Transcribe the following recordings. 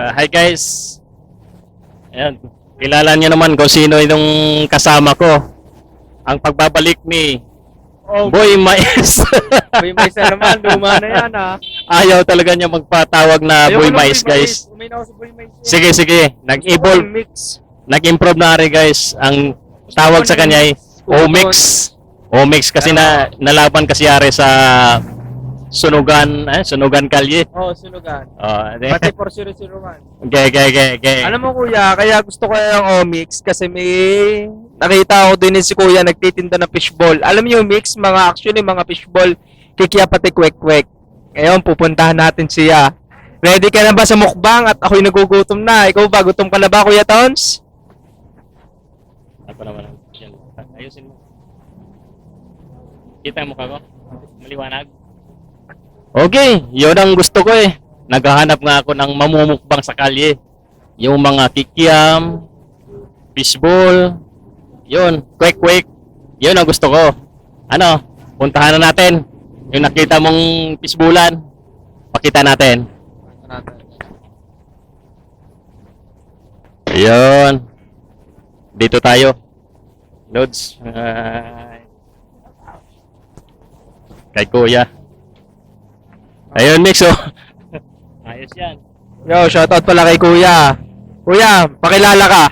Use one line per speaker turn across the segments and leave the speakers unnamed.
Hi guys. Ayan, kilala niyo naman kung sino yung kasama ko. Ang pagbabalik ni Boy Mais.
Boy Mais na naman, luma na yan ha.
Ayaw talaga niya magpatawag na
Ayoko
Boy
ng
Mais guys.
Umay na ako sa Boy Mais.
Sige, sige. Nag-evolve,
Mix.
nag-improve na rin guys. Ang tawag sa kanya ay Omix. Omix kasi nalaban kasi yari sa Sunugan Kalye.
Oh, sunugan.
Oh,
Pati 4001.
okay.
Alam mo kuya, kaya gusto ko yung Omix kasi may nakita ko din si kuya nagtitinda ng fishball. Alam niyo yung mix, actually mga fishball, kikiya pati kwek-kwek. Ngayon, pupuntahan natin siya. Ready ka na ba sa mukbang at ako'y nagugutom na? Ikaw ba, gutom ka na ba kuya Tons?
Ako naman. Yan. Ayusin mo. Kita mo ka ko? Maliwanag. Okay, yun ang gusto ko eh. Naghahanap nga ako ng mamumukbang sa kalye. Yung mga kikiam, fishball, yun, kwek-kwek. Yun ang gusto ko. Ano, puntahan na natin. Yung nakita mong fishbullan, pakita natin. Ayun. Dito tayo. Loads. Kay Kuya. Ayun, Mix, oh. Ayos yan.
Yo, shoutout pala kay kuya. Kuya, pakilala ka.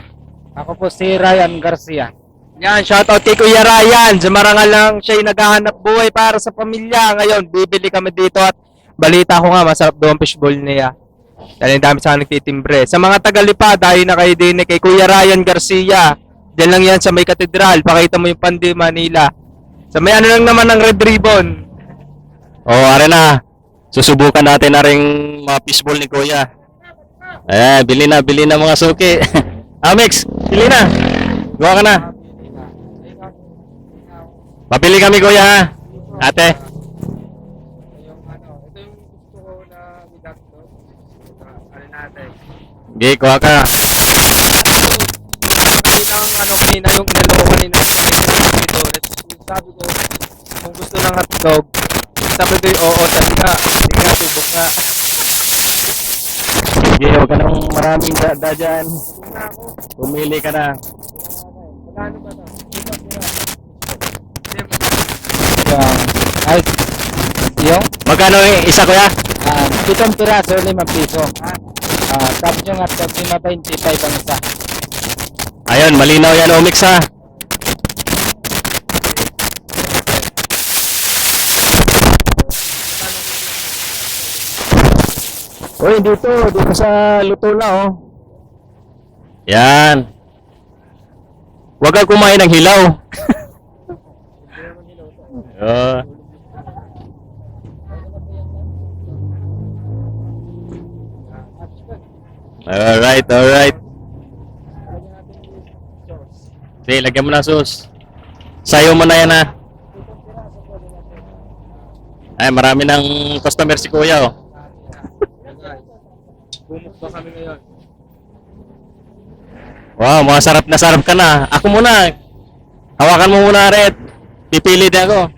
Ako po si Ryan Garcia.
Yan, shoutout kay Kuya Ryan. Sa marangal lang siya yung naghahanap buhay para sa pamilya. Ngayon, bibili kami dito at balita ko nga, masarap doon fishball niya. Dahil dami sa nagtitimbre. Sa mga tagalipa, dahil na kayo din kay Kuya Ryan Garcia. Diyan lang yan sa may katedral. Pakita mo yung Pandi, Manila. Sa may ano lang naman ng Red Ribbon.
Oh, are na. Susubukan natin na ring mga fishball ni Kuya. Bili na mga suki. Mix, bili na. Gawa ka na. Papili kami Kuya ha. Ate.
Ito yung gusto ko na bidak to. Ano natin?
Sige, kuha ka.
Kanina yung inalo ko kanina dito. Sabi ko, kung gusto ng hotdog, sabi ko yung oo, sabi nga, subok nga.
Sige, huwag ka nang maraming dada dyan. Pumili ka na.
Magkano ba ito?
Ay, yung
Magkano yung isa Kuya?
7 piraso, 5 piso. Tapos yung hotdog, 25 ang isa.
Ayun, malinaw yan Omix ha. Uy, dito sa luto na oh. Yan. Huwag kang kumain ng hilaw. Oh. Alright. Sige, lagyan mo na sauce. Sayo mo na yan ha. Ay, marami ng customer si Kuya oh.
Bumukba kami ngayon.
Wow, mga sarap na sarap ka na. Ako muna. Hawakan mo muna rin. Pipili din ako.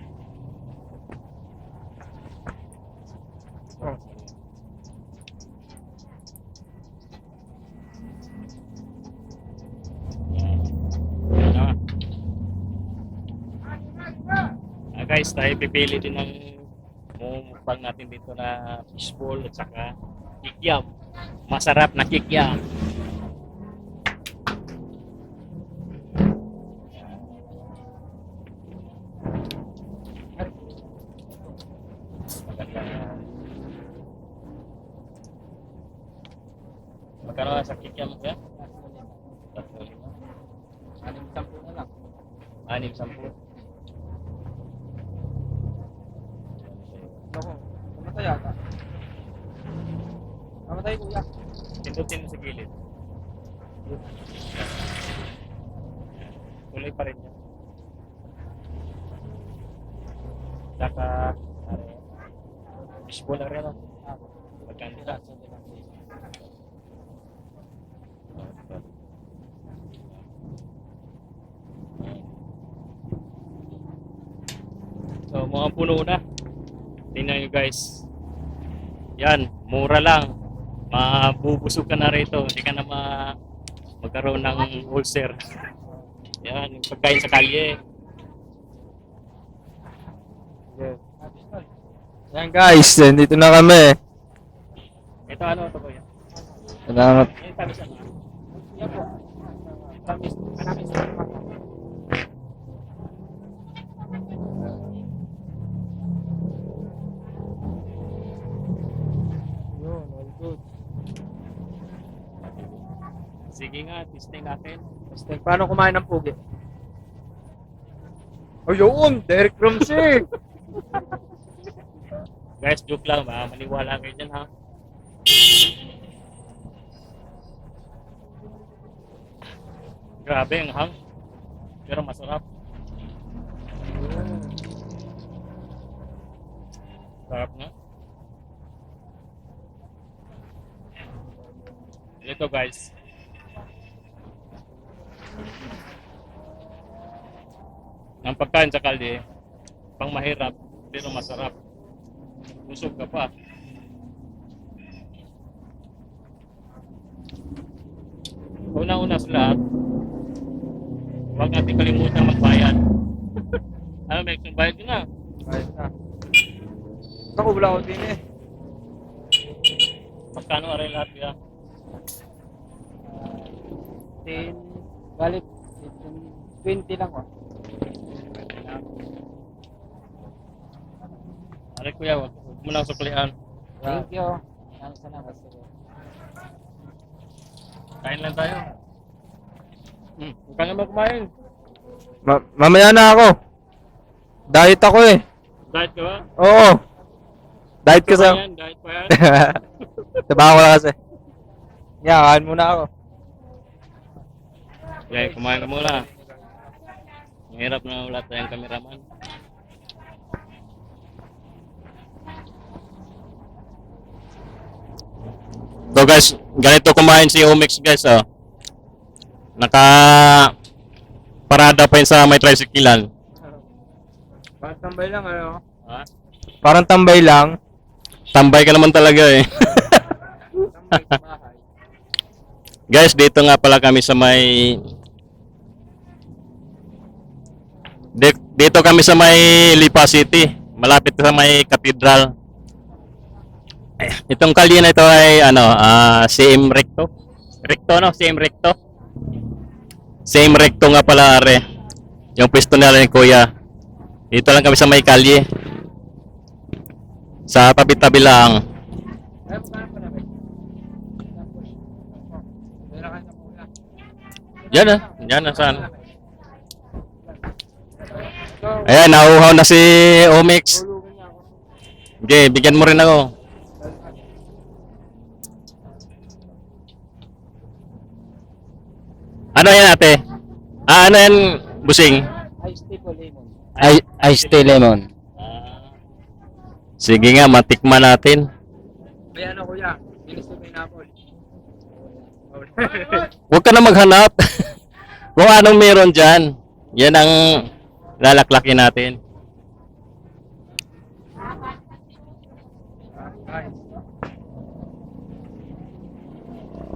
Guys, tayo pipili din ng mumukbang natin dito na fishball at saka kikiam. Masarap na kikiam. Magkano nga sa kikiam ko yan?
6-10 na lang.
6-10.
Ako, namatay yata. Namatay kuya.
Pindutin mo sa gilid. Tuloy pa rin yan. Saka, fishball na rin. Magkano ka? So, mga puno na. Tingnan nyo guys. Yan, mura lang. mabubusog ka na rito. Hindi ka na magkaroon ng ulcer. Yan, yung pagkain sa kalye.
Yan guys, dito na kami.
Ito ano ito kuya?
Salamat.
Yung tamis ano?
Yan po. Tamis, manamis na naman. Yun, all good.
Sige nga, testing natin.
Basta, paano kumain ng pugi? Ayun, Derek Ramsey!
Guys, joke lang ba? Maniwala kayo dyan ha. Grabe ang hang. Pero masarap. Sarap nga. Ito guys. Ang pagkain sa kalye, pang mahirap, pero masarap. Busog ka pa. Una-una sa lahat, huwag natin kalimutan magbayad. Ano, may bayad ka na.
Ayos na. Ako, wala ko din eh.
Magkano aray lahat ya?
10, balik, 20 lang oh.
Aray kuya, huwag mo lang suklian.
Thank you. Salamat sir.
Kain lang tayo. Huwag ka naman kumain.
Mamaya na ako. Diet ako eh.
Diet ka ba?
Oo. Diet ka sa...
Yan, diet pa yan.
Trabaho ko lang kasi. Yeah, kain muna ako.
Okay, kumain ka muna. Mahirap na wala tayong kameraman. So guys, ganito kumain si Omix guys oh. Naka parada pa yun sa may tricyclean.
Parang tambay lang ano?
Ha?
Parang tambay lang.
Tambay ka naman talaga eh.
Tambay sa bahay.
Guys, dito nga pala kami sa may dito kami sa may Lipa City, malapit sa may cathedral. Itong kalye na ito ay ano, CM Recto. Recto no, CM Recto. CM Recto nga pala are. Yung pwesto nila ni Kuya. Dito lang kami sa may kalye. Sa tabi-tabi lang. Yan na, yan na saan. Ayan, nauuhaw na si Omix. Okay, bigyan mo rin ako. Ano yan ate? Ano yan, busing?
Iced tea po lemon.
Iced tea lemon.
Sige nga, matikman natin.
May ano kuya? Ministro may napol.
Huwag ka na maghanap. Kung anong meron dyan, yan ang lalaklakin natin.